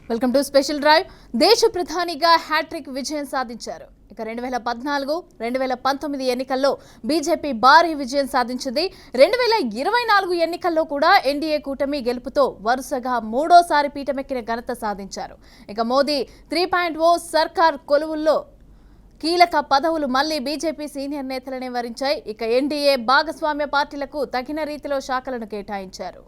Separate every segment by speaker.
Speaker 1: Welcome to special drive. దేశ ప్రధానిగా hat trick విజయం సాధించారు. ఇక 2014, 2019 ఎన్నికల్లో బీజేపీ భారీ విజయం సాధించింది. 2024 ఎన్నికల్లో కూడా ఎన్డీఏ కూటమి గెలుపుతో వరుసగా మూడోసారి పీఠమెక్కిన ఘనత సాధించారు. ఇక మోదీ 3.0 సర్కార్ కొలువుల్లో కీలక పదవులు మళ్లీ బీజేపీ సీనియర్ నేతలనే వరించాయి. ఇక ఎన్డీఏ భాగస్వామ్య పార్టీలకు తగిన రీతిలో శాఖలను కేటాయించారు.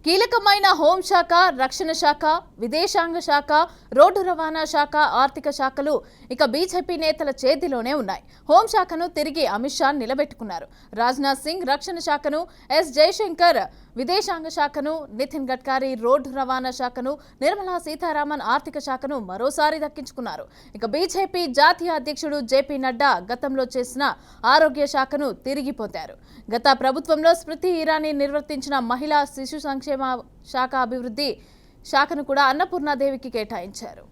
Speaker 1: కీలకమైన హోంశాఖ, రక్షణ శాఖ, విదేశాంగ శాఖ, రోడ్డు రవాణా శాఖ, ఆర్థిక శాఖలు ఇక బీజేపీ నేతల చేతిలోనే ఉన్నాయి. హోంశాఖను తిరిగి అమిత్ షా నిలబెట్టుకున్నారు. రాజ్నాథ్ సింగ్ రక్షణ శాఖను, ఎస్ జయశంకర్ విదేశాంగ శాఖను, నితిన్ గడ్కరీ రోడ్డు రవాణా శాఖను, నిర్మలా సీతారామన్ ఆర్థిక శాఖను మరోసారి దక్కించుకున్నారు. ఇక బీజేపీ జాతీయ అధ్యక్షుడు జేపీ నడ్డా గతంలో చేసిన ఆరోగ్య శాఖను తిరిగి పొందారు. గత ప్రభుత్వంలో స్మృతి ఇరానీ నిర్వర్తించిన మహిళా శిశు సంక్షేమ శాఖ అభివృద్ధి శాఖను కూడా అన్నపూర్ణాదేవికి కేటాయించారు.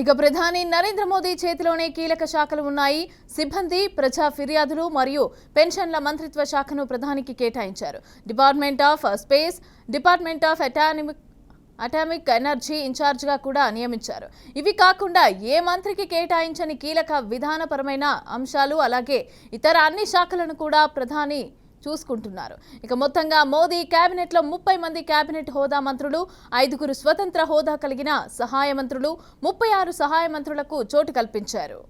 Speaker 1: ఇక ప్రధాని నరేంద్ర మోదీ చేతిలోనే కీలక శాఖలు ఉన్నాయి. సిబ్బంది, ప్రజా ఫిర్యాదులు మరియు పెన్షన్ల మంత్రిత్వ శాఖను ప్రధానికి కేటాయించారు. Department of space, department of atomic energy ఇన్ఛార్జిగా కూడా నియమించారు. ఇవి కాకుండా ఏ మంత్రికి కేటాయించని కీలక విధానపరమైన అంశాలు అలాగే ఇతర అన్ని శాఖలను కూడా ప్రధాని చూసుకుంటున్నారు. ఇక మొత్తంగా మోదీ కేబినెట్లో 30 మంది కేబినెట్ హోదా మంత్రులు, 5 స్వతంత్ర హోదా కలిగిన సహాయ మంత్రులు, 36 సహాయ మంత్రులకు చోటు కల్పించారు.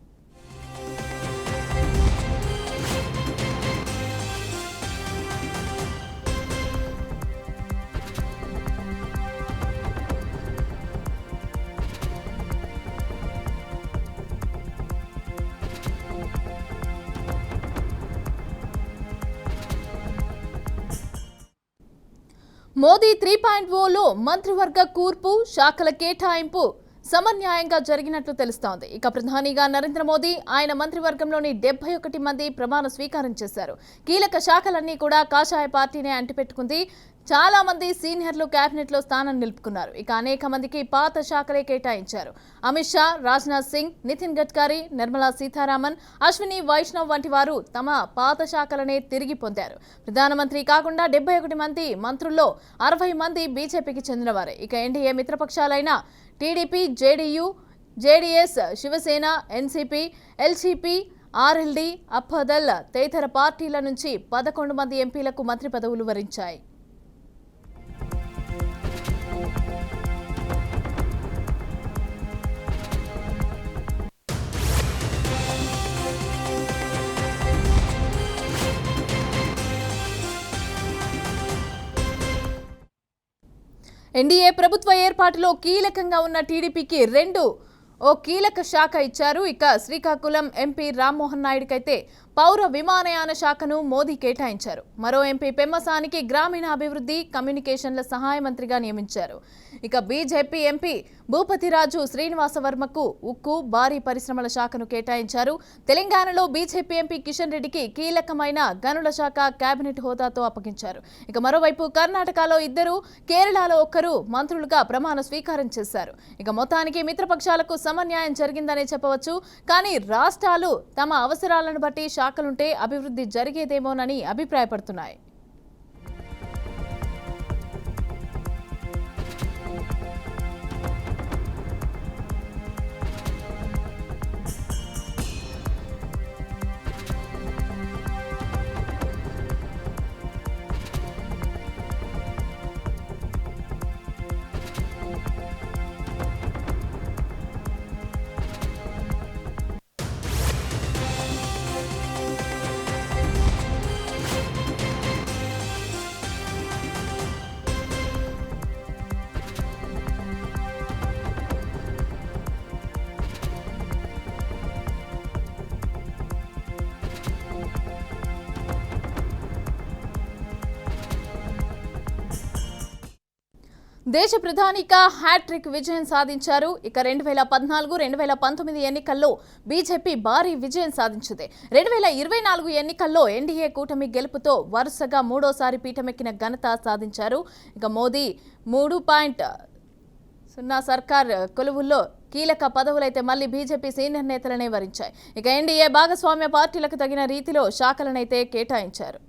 Speaker 1: మోదీ 3.0లో మంత్రివర్గ కూర్పు, శాఖల కేటాయింపు సమన్యాయంగా జరిగినట్లు తెలుస్తోంది. ఇక ప్రధానిగా నరేంద్ర మోదీ, ఆయన మంత్రివర్గంలోని 71 మంది ప్రమాణ స్వీకారం చేశారు. కీలక శాఖలన్నీ కూడా కాషాయ పార్టీనే అంటిపెట్టుకుంది. చాలా మంది సీనియర్లు కేబినెట్లో స్థానం నిలుపుకున్నారు. ఇక అనేక మందికి పాత శాఖలే కేటాయించారు. అమిత్ షా, రాజ్నాథ్ సింగ్, నితిన్ గడ్కరీ, నిర్మలా సీతారామన్, అశ్విని వైష్ణవ్ వంటి వారు తమ పాత శాఖలనే తిరిగి పొందారు. ప్రధానమంత్రి కాకుండా 71 మంది మంత్రుల్లో 60 మంది బీజేపీకి చెందినవారే. ఇక ఎన్డీఏ మిత్రపక్షాలైన TDP, JDU, JDS, Shiv Sena, NCP, LCP, RLD, అప్పదల్ తదితర పార్టీల నుంచి 11 మంది ఎంపీలకు మంత్రి పదవులు వరించాయి. ఎన్డీఏ ప్రభుత్వ ఏర్పాటులో కీలకంగా ఉన్న టీడీపీకి ఓ కీలక శాఖ ఇచ్చారు. ఇక శ్రీకాకుళం ఎంపీ రామ్మోహన్ నాయుడుకైతే పౌర విమానయాన శాఖను మోదీ కేటాయించారు. మరో ఎంపీ పెమ్మసానికి గ్రామీణ అభివృద్ధి, కమ్యూనికేషన్ల సహాయ మంత్రిగా నియమించారు. ఇక బీజేపీ ఎంపీ భూపతిరాజు శ్రీనివాసవర్మకు ఉక్కు, భారీ పరిశ్రమల శాఖను కేటాయించారు. తెలంగాణలో బీజేపీ ఎంపీ కిషన్ రెడ్డికి కీలకమైన గనుల శాఖ కేబినెట్ హోదాతో అప్పగించారు. ఇక మరోవైపు కర్ణాటకలో 2, కేరళలో 1 మంత్రులుగా ప్రమాణ స్వీకారం చేశారు. ఇక మొత్తానికి మిత్రపక్షాలకు సమన్యాయం జరిగిందనే చెప్పవచ్చు. కానీ రాష్ట్రాలు తమ అవసరాలను బట్టి శాఖలుంటే అభివృద్ధి జరిగేదేమోనని అభిప్రాయపడుతున్నాయి. దేశ ప్రధానిగా హ్యాట్రిక్ విజయం సాధించారు. ఇక 2014, 2019 ఎన్నికల్లో బీజేపీ భారీ విజయం సాధించింది. 2024 ఎన్నికల్లో ఎన్డీఏ కూటమి గెలుపుతో వరుసగా మూడోసారి పీఠమెక్కిన ఘనత సాధించారు. ఇక మోదీ 3.0 సర్కార్ కొలువుల్లో కీలక పదవులైతే మళ్లీ బీజేపీ సీనియర్ నేతలనే వరించాయి. ఇక ఎన్డీఏ భాగస్వామ్య పార్టీలకు తగిన రీతిలో శాఖలనైతే కేటాయించారు.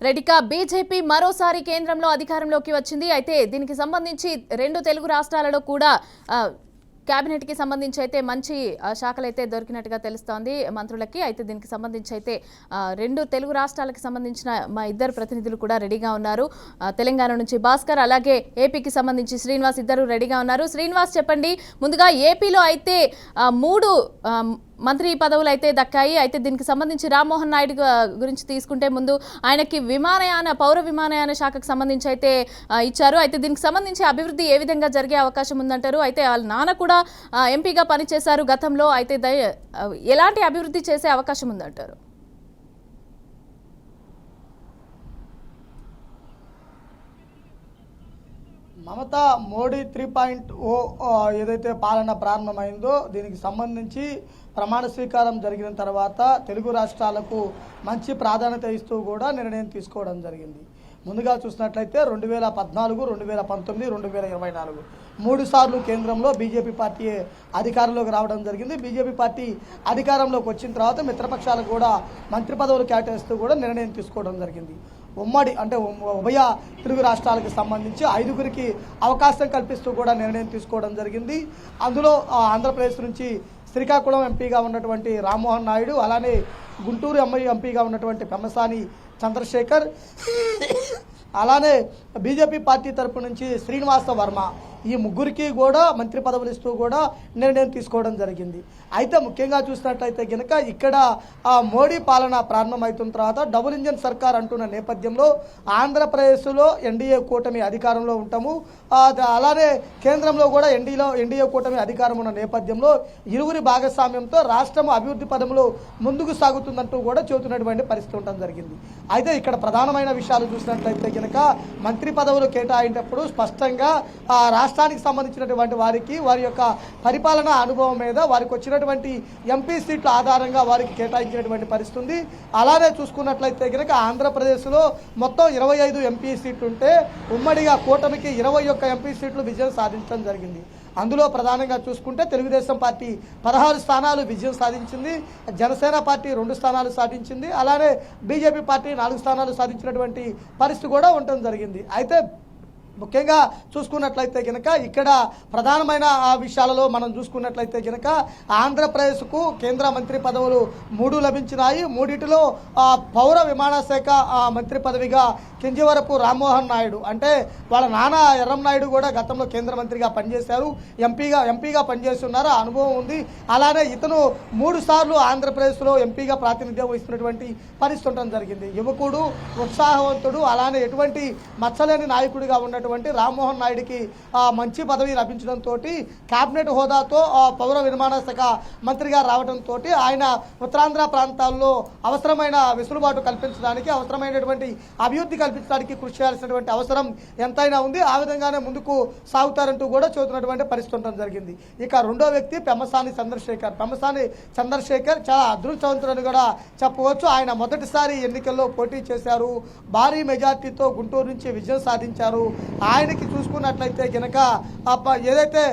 Speaker 1: రెడ్డికా బీజేపీ మరోసారి కేంద్రంలో అధికారంలోకి వచ్చింది. అయితే దీనికి సంబంధించి రెండు తెలుగు రాష్ట్రాలలో కూడా కేబినెట్ కి సంబంధించి అయితే మంచి శాఖలు అయితే దొరికినట్టుగా తెలుస్తోంది మంత్రులకి. అయితే దీనికి సంబంధించి అయితే రెండు తెలుగు రాష్ట్రాలకు సంబంధించిన మా ఇద్దరు ప్రతినిధులు కూడా రెడీగా ఉన్నారు. తెలంగాణ నుంచి భాస్కర్, అలాగే ఏపీకి సంబంధించి శ్రీనివాస్ ఇద్దరు రెడీగా ఉన్నారు. శ్రీనివాస్, చెప్పండి, ముందుగా ఏపీలో అయితే 3 మంత్రి పదవులు అయితే దక్కాయి. అయితే దీనికి సంబంధించి రామ్మోహన్ నాయుడు గురించి తీసుకుంటే ముందు ఆయనకి పౌర విమానయాన శాఖకు సంబంధించి అయితే ఇచ్చారు. అయితే దీనికి సంబంధించి అభివృద్ధి ఏ విధంగా జరిగే అవకాశం ఉందంటారు? అయితే వాళ్ళ నాన్న కూడా ఎంపీగా పనిచేశారు గతంలో. అయితే ఎలాంటి అభివృద్ధి చేసే అవకాశం ఉందంటారు?
Speaker 2: మమతా మోడీ 3.0 ఏదైతే పాలన ప్రారంభమైందో దీనికి సంబంధించి ప్రమాణ స్వీకారం జరిగిన తర్వాత తెలుగు రాష్ట్రాలకు మంచి ప్రాధాన్యత ఇస్తూ కూడా నిర్ణయం తీసుకోవడం జరిగింది. ముందుగా చూసినట్లయితే 2014, 2019, 2024 3 సార్లు కేంద్రంలో బీజేపీ పార్టీ అధికారంలోకి రావడం జరిగింది. బీజేపీ పార్టీ అధికారంలోకి వచ్చిన తర్వాత మిత్రపక్షాలకు కూడా మంత్రి పదవులు కేటాయిస్తూ కూడా నిర్ణయం తీసుకోవడం జరిగింది. ఉమ్మడి అంటే ఉభయ తెలుగు రాష్ట్రాలకు సంబంధించి 5గురికి అవకాశం కల్పిస్తూ కూడా నిర్ణయం తీసుకోవడం జరిగింది. అందులో ఆంధ్రప్రదేశ్ నుంచి శ్రీకాకుళం ఎంపీగా ఉన్నటువంటి రామ్మోహన్ నాయుడు, అలానే గుంటూరు ఎంపీగా ఉన్నటువంటి పెమ్మసాని చంద్రశేఖర్, అలానే బీజేపీ పార్టీ తరపు నుంచి శ్రీనివాస వర్మ, ఈ ముగ్గురికి కూడా మంత్రి పదవులు ఇస్తూ కూడా నిర్ణయం తీసుకోవడం జరిగింది. అయితే ముఖ్యంగా చూసినట్లయితే కనుక ఇక్కడ మోడీ పాలన ప్రారంభమవుతున్న తర్వాత డబుల్ ఇంజన్ సర్కార్ అంటున్న నేపథ్యంలో ఆంధ్రప్రదేశ్లో ఎన్డీఏ కూటమి అధికారంలో ఉంటాము, అలానే కేంద్రంలో కూడా ఎన్డీఏ కూటమి అధికారం ఉన్న నేపథ్యంలో ఇరువురి భాగస్వామ్యంతో రాష్ట్రం అభివృద్ధి పదంలో ముందుకు సాగుతుందంటూ కూడా చెబుతున్నటువంటి పరిస్థితి ఉండడం జరిగింది. అయితే ఇక్కడ ప్రధానమైన విషయాలు చూసినట్లయితే కనుక మంత్రి పదవులు కేటాయినప్పుడు స్పష్టంగా రాష్ట్రానికి సంబంధించినటువంటి వారికి వారి యొక్క పరిపాలనా అనుభవం మీద వారికి వచ్చినటువంటి ఎంపీ సీట్ల ఆధారంగా వారికి కేటాయించినటువంటి పరిస్థితి ఉంది. అలానే చూసుకున్నట్లయితే కనుక ఆంధ్రప్రదేశ్లో మొత్తం 25 ఎంపీ సీట్లు ఉంటే ఉమ్మడిగా కూటమికి 21 ఎంపీ సీట్లు విజయం సాధించడం జరిగింది. అందులో ప్రధానంగా చూసుకుంటే తెలుగుదేశం పార్టీ 16 స్థానాలు విజయం సాధించింది, జనసేన పార్టీ 2 స్థానాలు సాధించింది, అలానే బీజేపీ పార్టీ 4 స్థానాలు సాధించినటువంటి పరిస్థితి కూడా ఉండటం జరిగింది. అయితే ముఖ్యంగా చూసుకున్నట్లయితే కనుక ఇక్కడ ప్రధానమైన విషయాలలో మనం చూసుకున్నట్లయితే కనుక ఆంధ్రప్రదేశ్కు కేంద్ర మంత్రి పదవులు 3 లభించినాయి. 3టిలో పౌర విమానశాఖ మంత్రి పదవిగా కింజవరపు రామ్మోహన్ నాయుడు, అంటే వాళ్ళ నాన్న ఎర్రంనాయుడు కూడా గతంలో కేంద్ర మంత్రిగా పనిచేశారు, ఎంపీగా పనిచేస్తున్నారు, అనుభవం ఉంది. అలానే ఇతను 3 సార్లు ఆంధ్రప్రదేశ్లో ఎంపీగా ప్రాతినిధ్యం వహిస్తున్నటువంటి పరిస్థితి ఉండడం జరిగింది. యువకుడు, ఉత్సాహవంతుడు, అలానే ఎటువంటి మచ్చలేని నాయకుడిగా ఉన్నటువంటి రామ్మోహన్ నాయుడికి మంచి పదవి లభించడంతో కేబినెట్ హోదాతో పౌర విమానశాఖ మంత్రిగా రావడంతో ఆయన ఉత్తరాంధ్ర ప్రాంతాల్లో అవసరమైన వెసులుబాటు కల్పించడానికి, అవసరమైనటువంటి అభివృద్ధి కల్పించడానికి కృషి చేయాల్సినటువంటి అవసరం ఎంతైనా ఉంది. ఆ విధంగానే ముందుకు సాగుతారంటూ కూడా చెబుతున్నటువంటి పరిస్థితి ఉండడం జరిగింది. ఇక రెండో వ్యక్తి పెమ్మసాని చంద్రశేఖర్ చాలా అదృష్టవంతుడని కూడా చెప్పవచ్చు. ఆయన మొదటిసారి ఎన్నికల్లో పోటీ చేశారు, భారీ మెజార్టీతో గుంటూరు నుంచి విజయం సాధించారు. ఆయనకి చూసుకున్నట్లయితే గనక ఏదైతే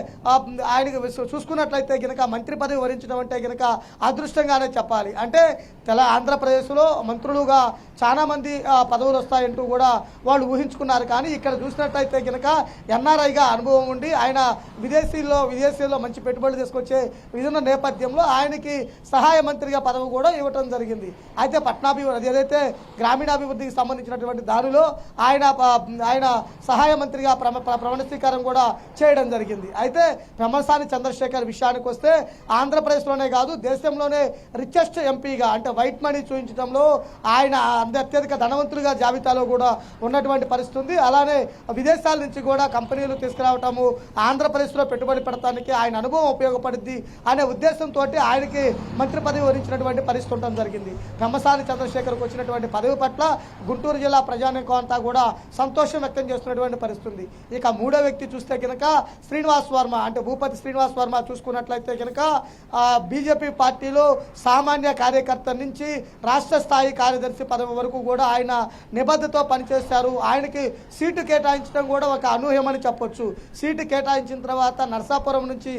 Speaker 2: ఆయనకి చూసుకున్నట్లయితే గనక మంత్రి పదవి వరించడం అంటే గనక అదృష్టంగానే చెప్పాలి. అంటే ఆంధ్రప్రదేశ్లో మంత్రులుగా చాలామంది పదవులు వస్తాయంటూ కూడా వాళ్ళు ఊహించుకున్నారు. కానీ ఇక్కడ చూసినట్లయితే కనుక ఎన్ఆర్ఐగా అనుభవం ఉండి ఆయన విదేశీల్లో మంచి పెట్టుబడులు తీసుకొచ్చే విధున్న నేపథ్యంలో ఆయనకి సహాయ మంత్రిగా పదవి కూడా ఇవ్వటం జరిగింది. అయితే పట్టణాభివృద్ధి ఏదైతే గ్రామీణాభివృద్ధికి సంబంధించినటువంటి దానిలో ఆయన సహాయ మంత్రిగా ప్రమాణ స్వీకారం కూడా చేయడం జరిగింది. అయితే పెమ్మసాని చంద్రశేఖర్ విషయానికి వస్తే ఆంధ్రప్రదేశ్లోనే కాదు దేశంలోనే రిచెస్ట్ ఎంపీగా అంటే వైట్ మనీ చూపించడంలో ఆయన అత్యధిక ధనవంతులుగా జాబితాలో కూడా ఉన్నటువంటి పరిస్థితి ఉంది. అలానే విదేశాల నుంచి కూడా కంపెనీలు తీసుకురావటము ఆంధ్రప్రదేశ్లో పెట్టుబడి పెడతానికి ఆయన అనుభవం ఉపయోగపడుద్ది అనే ఉద్దేశంతో ఆయనకి మంత్రి పదవి వరించినటువంటి పరిస్థితి ఉండడం జరిగింది. పెమ్మసాని చంద్రశేఖర్కు వచ్చినటువంటి పదవి పట్ల గుంటూరు జిల్లా ప్రజానీకం అంతా కూడా సంతోషం వ్యక్తం చేస్తున్నటువంటి పరిస్థితి ఉంది. ఇక మూడో వ్యక్తి చూస్తే కనుక శ్రీనివాస్ వర్మ అంటే భూపతి శ్రీనివాస్ వర్మ చూసుకున్నట్లయితే కనుక బీజేపీ పార్టీలో సామాన్య కార్యకర్త నుంచి రాష్ట్ర స్థాయి కార్యదర్శి పదవి వరకు కూడా ఆయన నిబద్ధతో పనిచేశారు. ఆయనకి సీటు కేటాయించడం కూడా ఒక అనూహ్యమని చెప్పొచ్చు. సీటు కేటాయించిన తర్వాత నరసాపురం నుంచి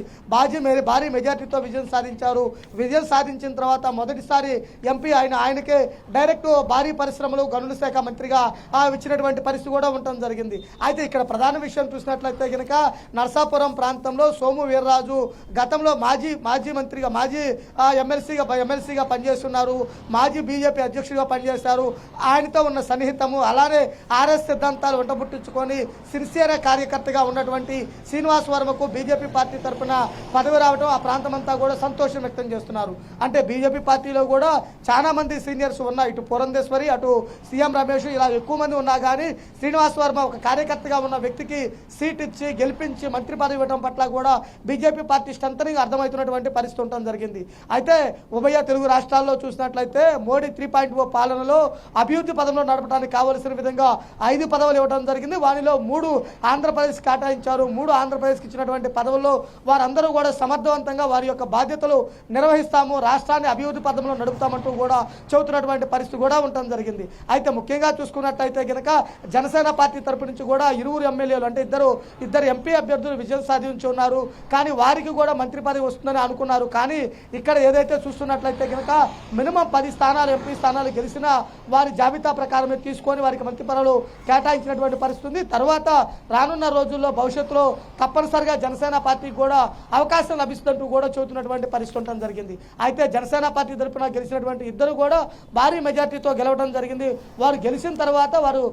Speaker 2: భారీ మెజార్టీతో విజయం సాధించారు. విజయం సాధించిన తర్వాత మొదటిసారి ఎంపీ ఆయనకే డైరెక్ట్ భారీ పరిశ్రమలు గనుల శాఖ మంత్రిగా ఇచ్చినటువంటి పరిస్థితి కూడా ఉండటం జరిగింది. అయితే ఇక్కడ ప్రధాన విషయం చూసినట్లయితే కనుక నరసాపురం ప్రాంతంలో సోము వీర్రాజు గతంలో మాజీ మంత్రిగా ఎమ్మెల్సీగా పనిచేస్తున్నారు. మాజీ బీజేపీ అధ్యక్షుడిగా పనిచేశారు. ఆయనతో ఉన్న సన్నిహితము అలానే ఆర్ఎస్ సిద్ధాంతాలు వెంటబుట్టించుకొని సిన్సియర్ కార్యకర్తగా ఉన్నటువంటి శ్రీనివాస్ వర్మకు బీజేపీ పార్టీ తరఫున పదవి రావడం ఆ ప్రాంతం అంతా కూడా సంతోషం వ్యక్తం చేస్తున్నారు. అంటే బీజేపీ పార్టీలో కూడా చాలా మంది సీనియర్స్ ఉన్నా ఇటు పురంధేశ్వరి అటు సీఎం రమేష్ ఇలా ఎక్కువ మంది ఉన్నా కానీ శ్రీనివాస్ వర్మ ఒక కార్యకర్తగా ఉన్న వ్యక్తికి సీట్ ఇచ్చి గెలిపించి మంత్రి పదవి ఇవ్వడం పట్ల కూడా బీజేపీ పార్టీ స్ట్రెంథనింగ్ అర్థమవుతున్నటువంటి పరిస్థితి ఉండడం జరిగింది. అయితే ఉభయ తెలుగు రాష్ట్రాల్లో చూసినట్లయితే మోడీ 3.0 పాలనలో అభివృద్ధి పదంలో నడపడానికి కావలసిన విధంగా 5 పదవులు ఇవ్వడం జరిగింది. వారిలో 3 ఆంధ్రప్రదేశ్ కేటాయించారు. 3 ఆంధ్రప్రదేశ్కి ఇచ్చినటువంటి పదవుల్లో వారందరూ కూడా సమర్థవంతంగా వారి యొక్క బాధ్యతలు నిర్వహిస్తాము, రాష్ట్రాన్ని అభివృద్ధి పదంలో నడుపుతామంటూ కూడా చెబుతున్నటువంటి పరిస్థితి కూడా ఉండడం జరిగింది. అయితే ముఖ్యంగా చూసుకున్నట్లయితే కనుక జనసేన పార్టీ తరపు నుంచి కూడా ఇరువురు ఎమ్మెల్యేలు అంటే ఇద్దరు ఎంపీ అభ్యర్థులు విజయం సాధించి ఉన్నారు. కానీ వారికి కూడా మంత్రి పదవి వస్తుందని అనుకున్నారు. కానీ ఇక్కడ ఏదైతే చూస్తున్నట్లయితే కనుక మినిమం 10 స్థానాలు ఎంపీ స్థానాలు గెలిచినా వారి జాబితా ప్రకారమే తీసుకొని వారికి మంత్రి పదవులు కేటాయించినటువంటి పరిస్థితి ఉంది. తర్వాత రానున్న రోజుల్లో భవిష్యత్తులో తప్పనిసరిగా జనసేన పార్టీకి కూడా అవకాశం లభిస్తుందంటూ కూడా చెబుతున్నటువంటి పరిస్థితి ఉండడం జరిగింది. అయితే జనసేన పార్టీ తరఫున గెలిచినటువంటి ఇద్దరు కూడా భారీ మెజార్టీతో గెలవడం జరిగింది. వారు గెలిచిన తర్వాత వారు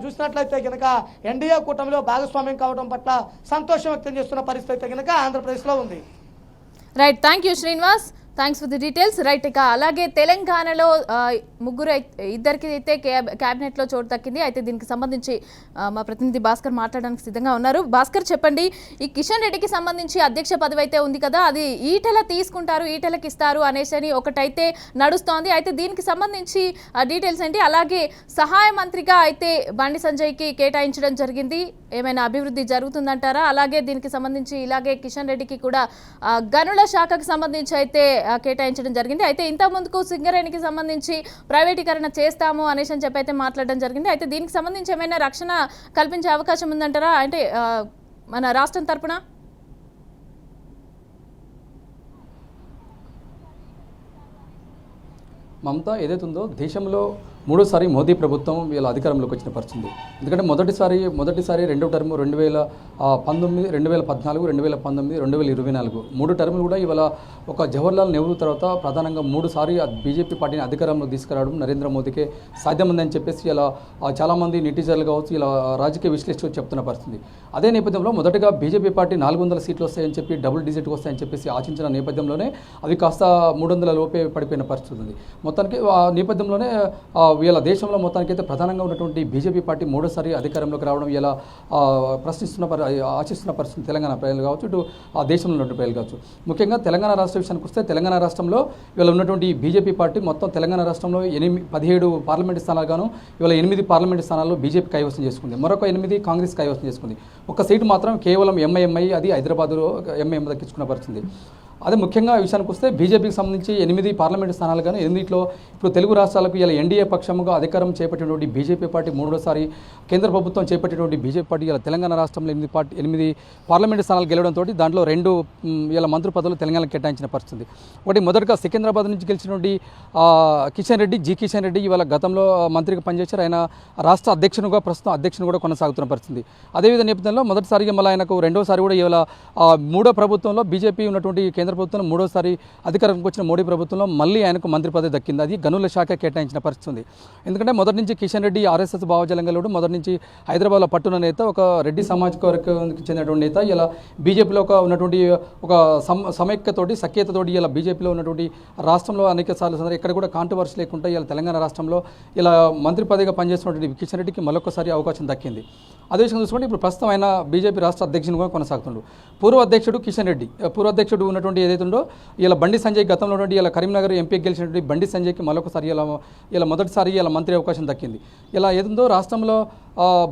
Speaker 2: చూసినట్లయితే కనుక ఎన్డీఏ కూటమిలో భాగస్వామ్యం కావడం పట్ల సంతోషం వ్యక్తం చేస్తున్న పరిస్థితి కనుక ఆంధ్రప్రదేశ్లో ఉంది.
Speaker 1: Right, thank you Srinivas, thanks for the details. Right, ఇక అలాగే తెలంగాణలో ఇద్దరికి అయితే క్యాబినెట్లో చోటు దక్కింది. అయితే దీనికి సంబంధించి మా ప్రతినిధి భాస్కర్ మాట్లాడడానికి సిద్ధంగా ఉన్నారు. భాస్కర్, చెప్పండి, ఈ కిషన్ రెడ్డికి సంబంధించి అధ్యక్ష పదవి అయితే ఉంది కదా, అది ఈటెల తీసుకుంటారు, ఈటెలకి ఇస్తారు అనేసి ఒకటైతే నడుస్తోంది. అయితే దీనికి సంబంధించి డీటెయిల్స్ ఏంటి? అలాగే సహాయ మంత్రిగా అయితే బండి సంజయ్కి కేటాయించడం జరిగింది. ఏమైనా అభివృద్ధి జరుగుతుందంటారా? అలాగే దీనికి సంబంధించి ఇలాగే కిషన్ రెడ్డికి కూడా గనుల శాఖకు సంబంధించి అయితే కేటాయించడం జరిగింది. అయితే ఇంత ముందుకు సింగరేణికి సంబంధించి ప్రైవేటీకరణ చేస్తాము అనేసి అని చెప్పి అయితే మాట్లాడడం జరిగింది. అయితే దీనికి సంబంధించి ఏమైనా రక్షణ కల్పించే అవకాశం ఉందంటారా అంటే మన రాష్ట్రం తరపున?
Speaker 3: మమత ఏదైతే ఉందో దేశంలో మూడోసారి మోదీ ప్రభుత్వం వీళ్ళ అధికారంలోకి వచ్చిన పరిస్థితి. ఎందుకంటే మొదటిసారి రెండో టర్ము 2019, 2014, 2019, 2024 3 టర్ములు కూడా ఇవాళ ఒక జవహర్లాల్ నెహ్రూ తర్వాత ప్రధానంగా 3 సారి బీజేపీ పార్టీని అధికారంలో తీసుకురావడం నరేంద్ర మోదీకే సాధ్యమందని చెప్పేసి ఇలా చాలామంది నెటిజన్లు కావచ్చు ఇలా రాజకీయ విశ్లేషకులు చెప్తున్న పరిస్థితి. అదే నేపథ్యంలో మొదటగా బీజేపీ పార్టీ 400 సీట్లు వస్తాయని చెప్పి డబుల్ డిజిట్ వస్తాయని చెప్పేసి ఆశించిన నేపథ్యంలోనే అవి కాస్త 300 లోపే పడిపోయిన పరిస్థితి ఉంది. మొత్తానికి ఆ నేపథ్యంలోనే వీళ్ళ దేశంలో మొత్తానికైతే ప్రధానంగా ఉన్నటువంటి బీజేపీ పార్టీ మూడోసారి అధికారంలోకి రావడం ఇలా ఆశిస్తున్న పరిస్థితి తెలంగాణ ప్రజలు కావచ్చు, ఇటు ఆ దేశంలో ఉన్నటువంటి ప్రజలు కావచ్చు. ముఖ్యంగా తెలంగాణ రాష్ట్ర విషయానికి వస్తే తెలంగాణ రాష్ట్రంలో ఇవాళ ఉన్నటువంటి బీజేపీ పార్టీ మొత్తం తెలంగాణ రాష్ట్రంలో 17 పార్లమెంటు స్థానాలు గాను ఇవాళ 8 పార్లమెంటు స్థానాల్లో బీజేపీ కైవసం చేసుకుంది, మరొక 8 కాంగ్రెస్ కైవసం చేసుకుంది. ఒక సీటు మాత్రం కేవలం ఎంఐఎంఐ, అది హైదరాబాద్లో ఎంఐఎం దక్కించుకున్న పరిస్థితి. అదే ముఖ్యంగా ఈ విషయానికి వస్తే బీజేపీకి సంబంధించి 8 పార్లమెంటు స్థానాలు కానీ 8లో ఇప్పుడు తెలుగు రాష్ట్రాలకు ఇలా ఎన్డీఏ పక్షంగా అధికారం చేపట్టినటువంటి బీజేపీ పార్టీ మూడోసారి కేంద్ర ప్రభుత్వం చేపట్టినటువంటి బీజేపీ పార్టీ ఇలా తెలంగాణ రాష్ట్రంలో 8 పార్లమెంటు స్థానాలు గెలవడంతో దాంట్లో 2 ఇలా మంత్రి పదవులు తెలంగాణకు కేటాయించిన పరిస్థితి. ఒకటి మొదటగా సికింద్రాబాద్ నుంచి గెలిచినటువంటి కిషన్ రెడ్డి ఇవాళ గతంలో మంత్రిగా పనిచేశారు. ఆయన రాష్ట్ర అధ్యక్షునిగా ప్రస్తుతం అధ్యక్షుని కూడా కొనసాగుతున్న పరిస్థితి. అదేవిధంగా నేపథ్యంలో మొదటిసారిగా మళ్ళీ ఆయనకు రెండోసారి కూడా ఇవాళ మూడో ప్రభుత్వంలో బీజేపీ ఉన్నటువంటి కేంద్ర ప్రభుత్వంలో మూడోసారి అధికారంకి వచ్చిన మోడీ ప్రభుత్వంలో మళ్ళీ ఆయనకు మంత్రి పదవి దక్కింది. అది గనుల శాఖ కేటాయించిన పరిస్థితి ఉంది. ఎందుకంటే మొదటి నుంచి కిషన్ రెడ్డి ఆర్ఎస్ఎస్ భావజాలంగా మొదటి నుంచి హైదరాబాద్లో పట్టున్న నేత, ఒక రెడ్డి సామాజిక వర్గానికి చెందినటువంటి నేత. ఇలా బీజేపీలో ఉన్నటువంటి ఒక సమైక్యతోటి సఖ్యతతోటి ఇలా బీజేపీలో ఉన్నటువంటి రాష్ట్రంలో అనేక సార్లు ఎక్కడ కూడా కాంట్రవర్సీ లేకుండా ఇలా తెలంగాణ రాష్ట్రంలో ఇలా మంత్రి పదవిగా పనిచేస్తున్నటువంటి కిషన్ రెడ్డికి మరొకసారి అవకాశం దక్కింది. అదే విషయం చూసుకుంటే ఇప్పుడు ప్రస్తుతం ఆయన బీజేపీ రాష్ట్ర అధ్యక్షునిగా కొనసాగుతుండు. పూర్వ అధ్యక్షుడు కిషన్ రెడ్డి, పూర్వ అధ్యక్షుడు ఉన్నటువంటి ఏదైతుందో ఇలా బండి సంజయ్, గతంలో ఉన్నటువంటి ఇలా కరీంనగర్ ఎంపీకి గెలిచినటువంటి బండి సంజయ్కి మరొకసారి ఇలా మొదటిసారి ఇలా మంత్రి అవకాశం దక్కింది. ఇలా ఏదో రాష్ట్రంలో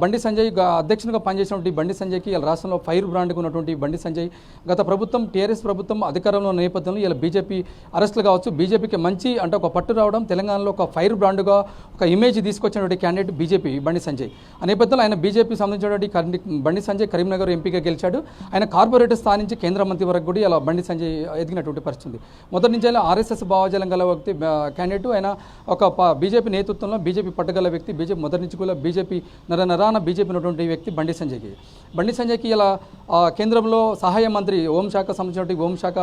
Speaker 3: బండి సంజయ్ అధ్యక్షునిగా పనిచేసినటువంటి బండి సంజయ్కి ఇలా రాష్ట్రంలో ఫైర్ బ్రాండ్గా ఉన్నటువంటి బండి సంజయ్ గత ప్రభుత్వం టీఆర్ఎస్ ప్రభుత్వం అధికారంలో ఉన్న నేపథ్యంలో ఇలా బీజేపీ అరెస్టులు కావచ్చు, బీజేపీకి మంచి అంటే ఒక పట్టు రావడం, తెలంగాణలో ఒక ఫైర్ బ్రాండ్గా ఒక ఇమేజ్ తీసుకొచ్చినటువంటి క్యాండిడేట్ బీజేపీ బండి సంజయ్. ఆ నేపథ్యంలో ఆయన బీజేపీ సంబంధించినటువంటి బండి సంజయ్ కరీంనగర్ ఎంపీగా గెలిచాడు. ఆయన కార్పొరేటర్ స్థాయి నుంచి కేంద్ర మంత్రి వరకు కూడా ఇలా బండి సంజయ్ ఎదిగినటువంటి పరిస్థితి. మొదటి నుంచి ఆయన ఆర్ఎస్ఎస్ భావజాలం గల వ్యక్తి క్యాండిడేట్. ఆయన ఒక బీజేపీ నేతృత్వంలో బీజేపీ పట్టుగల వ్యక్తి. బీజేపీ మొదటి నుంచి కూడా బీజేపీ నరాన బీజేపీ ఉన్నటువంటి వ్యక్తి బండి సంజయ్కి ఇలా కేంద్రంలో సహాయ మంత్రి హోంశాఖ సంబంధించినటువంటి హోంశాఖ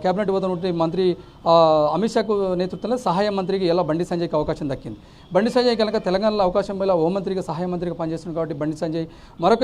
Speaker 3: కేబినెట్ హోదా ఉన్నటువంటి మంత్రి అమిత్ షాకు నేతృత్వంలో సహాయ మంత్రికి ఇలా బండి సంజయ్కి అవకాశం దక్కింది. బండి సంజయ్ కనుక తెలంగాణలో అవకాశం ఇలా హోంమంత్రిగా సహాయ మంత్రిగా పనిచేస్తుంది కాబట్టి బండి సంజయ్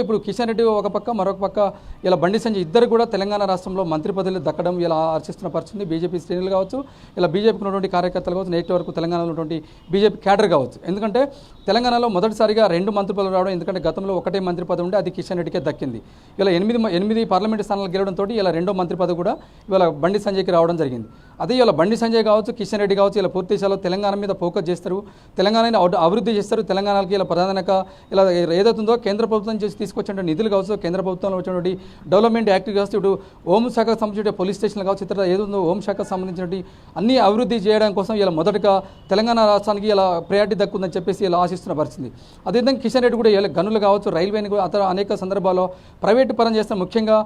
Speaker 3: ఇప్పుడు కిషన్ రెడ్డి ఒక పక్క, మరొక పక్క ఇలా బండి సంజయ్ ఇద్దరు కూడా తెలంగాణ రాష్ట్రంలో మంత్రి పదవులు దక్కడం ఇలా ఆర్చిస్తున్న పరిస్థితి. బీజేపీ శ్రేణులు కావచ్చు, ఇలా బీజేపీకి ఉన్నటువంటి కార్యకర్తలు కావచ్చు, నేటి వరకు తెలంగాణలో ఉన్నటువంటి బీజేపీ క్యాడర్ కావచ్చు. ఎందుకంటే తెలంగాణలో మొదటిసారిగా 2 మంత్రి పదవులు రావడం, ఎందుకంటే గతంలో ఒకటే మంత్రి పదవి ఉండే అది కిషన్ రెడ్డికే దక్కింది. ఇలా 8 పార్లమెంటు స్థానాలు గెలవడంతో ఇలా 2వ మంత్రి పదవి కూడా ఇవాళ బండి సంజయ్కి రావడం జరిగింది. అదే ఇలా బండి సంజయ్ కావచ్చు, కిషన్ రెడ్డి కావచ్చు, ఇలా పూర్తి స్థాయిలో తెలంగాణ మీద ఫోకస్ చేస్తారు, తెలంగాణని అభివృద్ధి చేస్తారు. తెలంగాణకి ఇలా ప్రధానంగా ఇలా ఏదైతుందో కేంద్ర ప్రభుత్వం చేసి తీసుకొచ్చిన నిధులు కావచ్చు, కేంద్ర ప్రభుత్వంలో వచ్చినటువంటి డెవలప్మెంట్ యాక్ట్ కావచ్చు, ఇప్పుడు హోంశాఖకు సంబంధించిన పోలీస్ స్టేషన్లు కావచ్చు, ఇతర ఏదో హోంశాఖకు సంబంధించినటువంటి అన్ని అభివృద్ధి చేయడం కోసం ఇలా మొదటగా తెలంగాణ రాష్ట్రానికి ఇలా ప్రయారిటీ దక్కుందని చెప్పేసి ఇలా ఆశిస్తున్న పరిస్థితి. అదేవిధంగా కిషన్ రెడ్డి కూడా ఇలా గనులు కావచ్చు, రైల్వేని కూడా అతను అనేక సందర్భాల్లో ప్రైవేటు పరం చేస్తున్న ముఖ్యంగా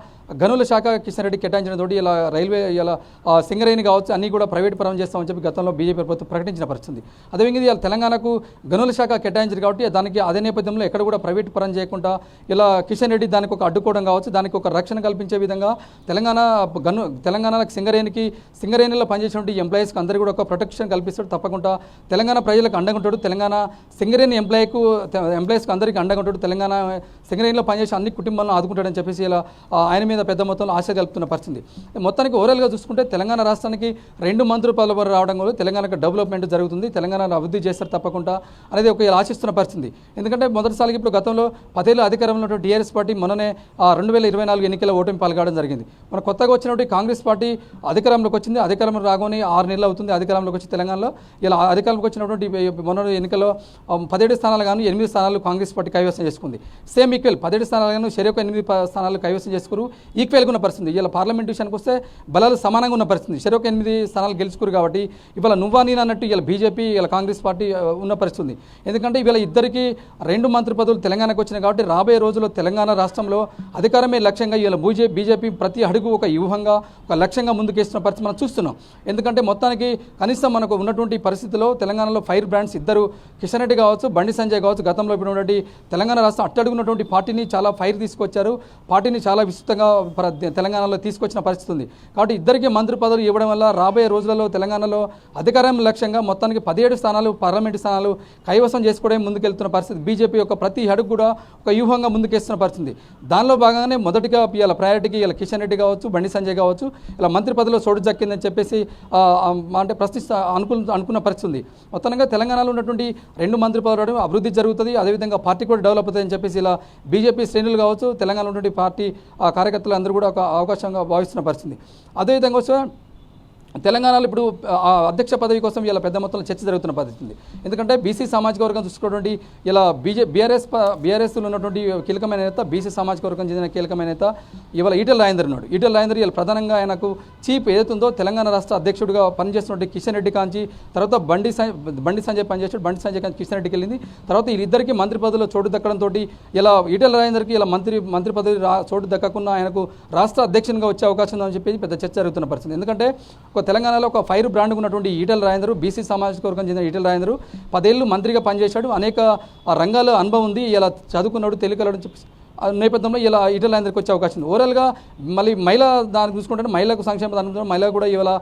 Speaker 3: గనుల శాఖ కిషన్ రెడ్డి కేటాయించడంతో ఇలా రైల్వే ఇలా సింగరేణి కావచ్చు అన్నీ కూడా ప్రైవేటు పరం చేస్తామని చెప్పి గతంలో బీజేపీ ప్రభుత్వం ప్రకటించిన పరిస్థితి. అదేవిధంగా ఇలా తెలంగాణకు గనుల శాఖ కేటాయించారు కాబట్టి దానికి అదే నేపథ్యంలో ఎక్కడ కూడా ప్రైవేటు పరం చేయకుండా ఇలా కిషన్ రెడ్డి దానికి ఒక అడ్డుకోవడం కావచ్చు, దానికి ఒక రక్షణ కల్పించే విధంగా తెలంగాణకు సింగరేణిలో పనిచేసినటువంటి ఎంప్లాయీస్కి అందరికీ కూడా ఒక ప్రొటెక్షన్ కల్పిస్తాడు. తప్పకుండా తెలంగాణ ప్రజలకు అండగా ఉంటాడు. తెలంగాణ సింగరేణి ఎంప్లాయీస్కి అందరికీ అండగా ఉంటాడు. తెలంగాణ సింగరేణిలో పనిచేసి అన్ని కుటుంబాలను ఆదుకుంటాడని చెప్పేసి ఇలా ఆయన మీద పెద్ద మొత్తంలో ఆశ కలుపుతున్న పరిస్థితి. మొత్తానికి ఓవరాల్గా చూసుకుంటే తెలంగాణ రాష్ట్రానికి 2 మంత్రి పదవులు రావడం వల్ల తెలంగాణకు డెవలప్మెంట్ జరుగుతుంది, తెలంగాణ అభివృద్ధి చేస్తారు తప్పకుండా అనేది ఒక ఆశిస్తున్న పరిస్థితి. ఎందుకంటే మొదటిసారికి ఇప్పుడు గతంలో 10 ఏళ్ళ అధికారంలో ఉన్న టీఆర్ఎస్ పార్టీ మొన్ననే 2024 ఎన్నికల ఓటమి పాల్గొనడం జరిగింది. మన కొత్తగా వచ్చినటువంటి కాంగ్రెస్ పార్టీ అధికారంలోకి వచ్చింది. అధికారంలో రాగానే 6 నెలలు అవుతుంది అధికారంలోకి వచ్చి తెలంగాణలో. ఇలా అధికారంలోకి వచ్చినటువంటి మొన్న ఎన్నికల్లో 17 స్థానాలు కానీ 8 స్థానాలు కాంగ్రెస్ పార్టీ కైవసం చేసుకుంది. సేమ్ ఈక్వల్ 17 స్థానాలు కానీ చెరొక 8 స్థానాలు కైవసం చేసుకురు. ఈక్వల్గా ఉన్న పరిస్థితి. ఇలా పార్లమెంట్ విషయానికి వస్తే బలాలు సమానంగా ఉన్న పరిస్థితి. చెరొక 8 స్థానాలు గెలుచుకురు కాబట్టి ఇవాళ నువ్వా నేను అన్నట్టు ఇలా బీజేపీ ఇలా కాంగ్రెస్ పార్టీ ఉన్న పరిస్థితి. ఎందుకంటే ఇవాళ ఇద్దరికి 2 మంత్రి పదవులు తెలంగాణకు వచ్చినాయి కాబట్టి రాబోయే రోజుల్లో తెలంగాణ రాష్ట్రంలో అధికారమే లక్ష్యంగా ఇలా బీజేపీ ప్రతి అడుగు ఒక వ్యూహంగా ఒక లక్ష్యంగా ముందుకేస్తున్న పరిస్థితి మనం చూస్తున్నాం. ఎందుకంటే మొత్తానికి కనీసం మనకు ఉన్నటువంటి పరిస్థితిలో తెలంగాణలో ఫైర్ బ్రాండ్స్ ఇద్దరు కిషన్ రెడ్డి కావచ్చు, బండి సంజయ్ కావచ్చు, గతంలో ఇప్పుడు ఉన్నటువంటి తెలంగాణ రాష్ట్రం అట్టడుగున్నటువంటి పార్టీని చాలా ఫైర్ తీసుకొచ్చారు, పార్టీని చాలా విస్తృతంగా తెలంగాణలో తీసుకొచ్చిన పరిస్థితి ఉంది. కాబట్టి ఇద్దరికి మంత్రి పదవులు ఇవ్వడం వల్ల రాబోయే రోజులలో తెలంగాణలో అధికారం లక్ష్యంగా మొత్తానికి 17 స్థానాలు పార్లమెంటు స్థానాలు కైవసం చేసుకోవడం ముందుకెళ్తున్న పరిస్థితి. బీజేపీ యొక్క ప్రతి అడుగు కూడా ఒక వ్యూహంగా ముందుకేస్తున్న పరిస్థితి. దానిలో భాగంగానే మొదటిగా ఇలా ప్రయారిటీకి ఇలా కిషన్ రెడ్డి కావచ్చు, బండి సంజయ్ కావచ్చు ఇలా మంత్రి పదవిలో చోటు దక్కిందని చెప్పేసి అంటే అనుకున్న పరిస్థితి ఉంది. మొత్తంగా తెలంగాణలో ఉన్నటువంటి 2 మంత్రి పదవులు అభివృద్ధి జరుగుతుంది, అదేవిధంగా పార్టీ కూడా డెవలప్ అవుతుందని చెప్పేసి ఇలా బీజేపీ శ్రేణులు కావచ్చు, తెలంగాణలో ఉన్నటువంటి పార్టీ కార్యకర్తలు అందరూ కూడా ఒక అవకాశంగా భావిస్తున్న పరిస్థితి. అదేవిధంగా తెలంగాణలో ఇప్పుడు ఆ అధ్యక్ష పదవి కోసం ఇలా పెద్ద మొత్తంలో చర్చ జరుగుతున్న పరిస్థితి ఉంది. ఎందుకంటే బీసీ సామాజిక వర్గం చూసుకున్నటువంటి ఇలా బీఆర్ఎస్లో ఉన్నటువంటి కీలకమైన నేత, బీసీ సామాజిక వర్గం చెందిన కీలకమైన నేత ఇవాళ ఈటెల రాజేందర్ ఉన్నాడు. ఈటెల రాజేందర్ ఇలా ప్రధానంగా ఆయనకు చీఫ్ ఏదైతుందో తెలంగాణ రాష్ట్ర అధ్యక్షుడిగా పనిచేస్తున్నటువంటి కిషన్ రెడ్డి కాంచి, తర్వాత బండి సంజయ్ పనిచేస్తాడు. బండి సంజయ్ కాంచి కిషన్ రెడ్డికి వెళ్ళింది. తర్వాత వీళ్ళిద్దరికీ మంత్రి పదవిలో చోటు దక్కడంతో ఇలా ఈటెల రాజేందర్కి ఇలా మంత్రి పదవి చోటు దక్కకుండా ఆయనకు రాష్ట్ర అధ్యక్షునిగా వచ్చే అవకాశం ఉందని చెప్పి పెద్ద చర్చ జరుగుతున్న పరిస్థితి. ఎందుకంటే తెలంగాణలో ఒక ఫైర్ బ్రాండ్ ఉన్నటువంటి ఈటెల రాజేందర్, బీసీ సామాజిక వర్గం చెందిన ఈటెల రాజేందర్ 10 ఏళ్ళు మంత్రిగా పనిచేశాడు. అనేక రంగాల అనుభవం ఉంది. ఇలా చదువుకున్నాడు, తెలుగులో చెప్పి నేపథ్యంలో ఇలా ఈటెల రాజేందర్కి వచ్చే అవకాశం ఉంది. ఓవరాల్గా మళ్ళీ మహిళా దానికి చూసుకుంటే మహిళలకు సంక్షేమ దాని మహిళ కూడా ఇవాళ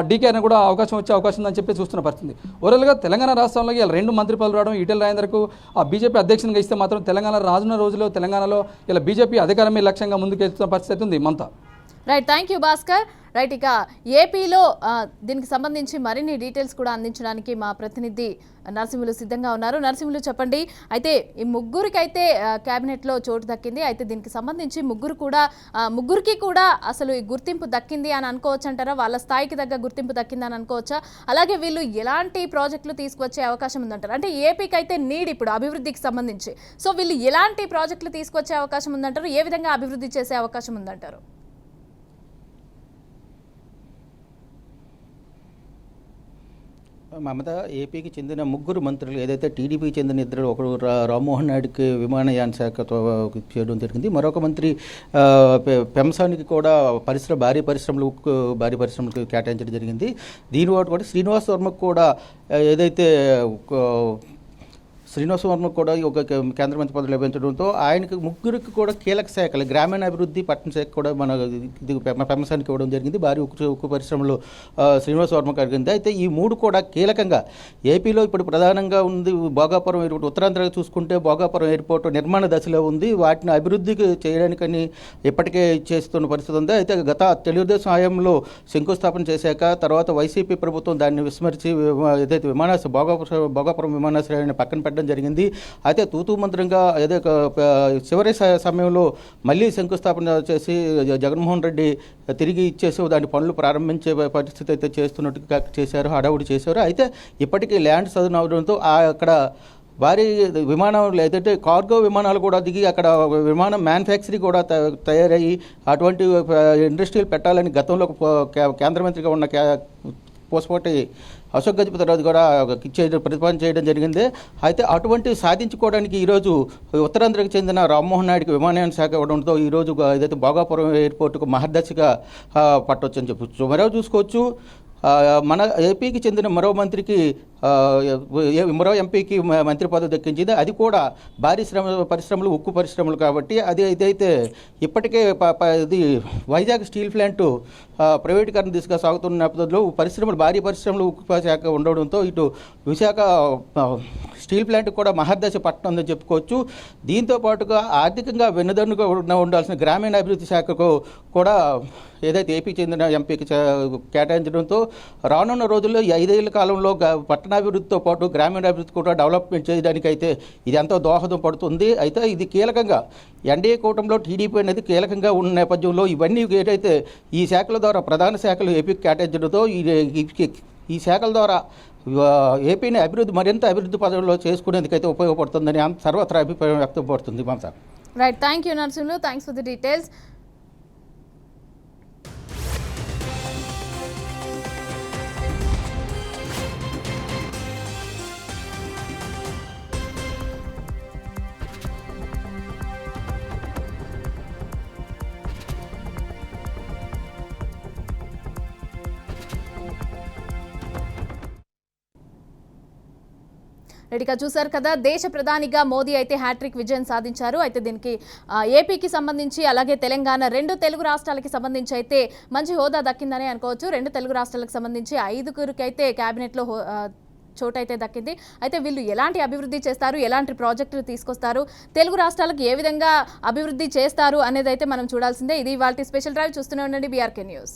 Speaker 3: డీకేఆర్ని కూడా అవకాశం వచ్చే అవకాశం ఉందని చెప్పి చూస్తున్న పరిస్థితి. ఓవరాల్గా తెలంగాణ రాష్ట్రంలో ఇలా 2 మంత్రి పదవులు రావడం, ఈటెల రాజేందర్కు ఆ బీజేపీ అధ్యక్షునిగా ఇస్తే మాత్రం తెలంగాణ రానున్న రోజుల్లో తెలంగాణలో ఇలా బీజేపీ అధికారమే లక్ష్యంగా ముందుకెళ్తున్న పరిస్థితి ఉంది. Mamata.
Speaker 1: Right, thank you Bhaskar. Right, ఇక ఏపీలో దీనికి సంబంధించి మరిన్ని డీటెయిల్స్ కూడా అందించడానికి మా ప్రతినిధి నరసింహులు సిద్ధంగా ఉన్నారు. నరసింహులు, చెప్పండి. అయితే ఈ ముగ్గురికైతే క్యాబినెట్లో చోటు దక్కింది. అయితే దీనికి సంబంధించి ముగ్గురికి కూడా అసలు ఈ గుర్తింపు దక్కింది అని అనుకోవచ్చు అంటారా? వాళ్ళ స్థాయికి తగ్గ గుర్తింపు దక్కింది అని అనుకోవచ్చా? అలాగే వీళ్ళు ఎలాంటి ప్రాజెక్టులు తీసుకొచ్చే అవకాశం ఉందంటారు? అంటే ఏపీకి అయితే నీడ్ ఇప్పుడు అభివృద్ధికి సంబంధించి, సో వీళ్ళు ఎలాంటి ప్రాజెక్టులు తీసుకొచ్చే అవకాశం ఉందంటారు? ఏ విధంగా అభివృద్ధి చేసే అవకాశం ఉందంటారు?
Speaker 4: మమత, ఏపీకి చెందిన 3 మంత్రులు, ఏదైతే టీడీపీకి చెందిన ఇద్దరు, ఒకరు రామ్మోహన్ నాయుడుకి విమానయాన శాఖతో చేయడం జరిగింది. మరొక మంత్రి పెంసానికి కూడా భారీ పరిశ్రమలకు కేటాయించడం జరిగింది. దీనితో కూడా శ్రీనివాస్ వర్మకు కూడా ఏదైతే శ్రీనివాస వర్మ కూడా ఒక కేంద్ర మంత్రి పదవి లభించడంతో ఆయనకి 3 కూడా కీలక శాఖలు, గ్రామీణాభివృద్ధి, పట్టణ శాఖ కూడా పెంసానికి ఇవ్వడం జరిగింది. భారీ ఉక్కు పరిశ్రమలు శ్రీనివాస వర్మ కలిగింది. అయితే ఈ 3 కూడా కీలకంగా ఏపీలో ఇప్పుడు ప్రధానంగా ఉంది. భోగాపురం ఎయిర్పోర్ట్, ఉత్తరాంధ్రగా చూసుకుంటే భోగాపురం ఎయిర్పోర్ట్ నిర్మాణ దశలో ఉంది. వాటిని అభివృద్ధికి చేయడానికని ఇప్పటికే చేస్తున్న పరిస్థితి ఉంది. అయితే గత తెలుగుదేశం హయాంలో శంకుస్థాపన చేశాక తర్వాత వైసీపీ ప్రభుత్వం దాన్ని విస్మరించి ఏదైతే భోగాపురం విమానాశ్రయాన్ని పక్కన పెట్టడం జరిగింది. అయితే తూతూ మంత్రంగా ఏదో చివరి సమయంలో మళ్ళీ శంకుస్థాపన చేసి జగన్మోహన్ రెడ్డి తిరిగి ఇచ్చేసి దాని పనులు ప్రారంభించే పరిస్థితి అయితే చేస్తున్నట్టుగా చేశారు, హడావుడి చేశారు. అయితే ఇప్పటికీ ల్యాండ్ సదును అవడంతో అక్కడ భారీ విమానాలు, ఏదైతే కార్గో విమానాలు కూడా దిగి అక్కడ విమానం మ్యానుఫ్యాక్చరింగ్ కూడా తయారయ్యి అటువంటి ఇండస్ట్రీలు పెట్టాలని గతంలో కేంద్ర మంత్రిగా ఉన్న పోసపాటి అశోక్ గజపతిరాజు కూడా ప్రతిపాదన చేయడం జరిగింది. అయితే అటువంటి సాధించుకోవడానికి ఈరోజు ఉత్తరాంధ్రకు చెందిన రామ్మోహన్ నాయుడుకి విమానయాన శాఖ ఇవ్వడంతో ఈరోజు ఏదైతే భోగాపురం ఎయిర్పోర్టుకు మహర్దశగా పట్టవచ్చు అని చెప్పచ్చు. మరో చూసుకోవచ్చు, మన ఏపీకి చెందిన మరో ఎంపీకి మంత్రి పదవి దక్కించింది. అది కూడా భారీ పరిశ్రమలు, ఉక్కు పరిశ్రమలు కాబట్టి అది ఏదైతే ఇప్పటికే ఇది వైజాగ్ స్టీల్ ప్లాంటు ప్రైవేటీకరణ దిశగా సాగుతున్న నేపథ్యంలో భారీ పరిశ్రమలు, ఉక్కు శాఖ ఉండడంతో ఇటు విశాఖ స్టీల్ ప్లాంట్ కూడా మహర్దశ పట్టణం ఉందని చెప్పుకోవచ్చు. దీంతో పాటుగా ఆర్థికంగా వెన్నుదన్నుగా ఉండాల్సిన గ్రామీణాభివృద్ధి శాఖకు కూడా ఏదైతే ఏపీ చెందిన ఎంపీకి కేటాయించడంతో రానున్న రోజుల్లో ఈ 5 ఏళ్ల కాలంలో పట్టణాభివృద్ధితో పాటు గ్రామీణాభివృద్ధి కూడా డెవలప్మెంట్ చేయడానికైతే ఇది ఎంతో దోహదం పడుతుంది. అయితే ఇది కీలకంగా ఎన్డీఏ కూటమిలో టీడీపీ అనేది కీలకంగా ఉన్న నేపథ్యంలో ఇవన్నీ ఏదైతే ఈ శాఖల ద్వారా ప్రధాన శాఖలు ఏపీకి కేటాయించడంతో ఈ శాఖల ద్వారా ఏపీని మరింత అభివృద్ధి పదవుల్లో చేసుకునేందుకైతే ఉపయోగపడుతుందని సర్వత్రా అభిప్రాయం వ్యక్తపడుతుంది. Mamata.
Speaker 1: Right, thank you Narasimhulu, thanks for the details. రెడీగా చూశారు కదా, దేశ ప్రధానిగా మోదీ అయితే హ్యాట్రిక్ విజయం సాధించారు. అయితే దీనికి ఏపీకి సంబంధించి అలాగే తెలంగాణ 2 తెలుగు రాష్ట్రాలకి సంబంధించి అయితే మంచి హోదా దక్కిందని అనుకోవచ్చు. 2 తెలుగు రాష్ట్రాలకు సంబంధించి 5గురికి అయితే క్యాబినెట్లో చోటు అయితే దక్కింది. అయితే వీళ్ళు ఎలాంటి అభివృద్ధి చేస్తారు, ఎలాంటి ప్రాజెక్టులు తీసుకొస్తారు, తెలుగు రాష్ట్రాలకు ఏ విధంగా అభివృద్ధి చేస్తారు అనేది అయితే మనం చూడాల్సిందే. ఇది ఇవాల్టి స్పెషల్ డ్రైవ్. చూస్తూనే ఉండండి BRK న్యూస్.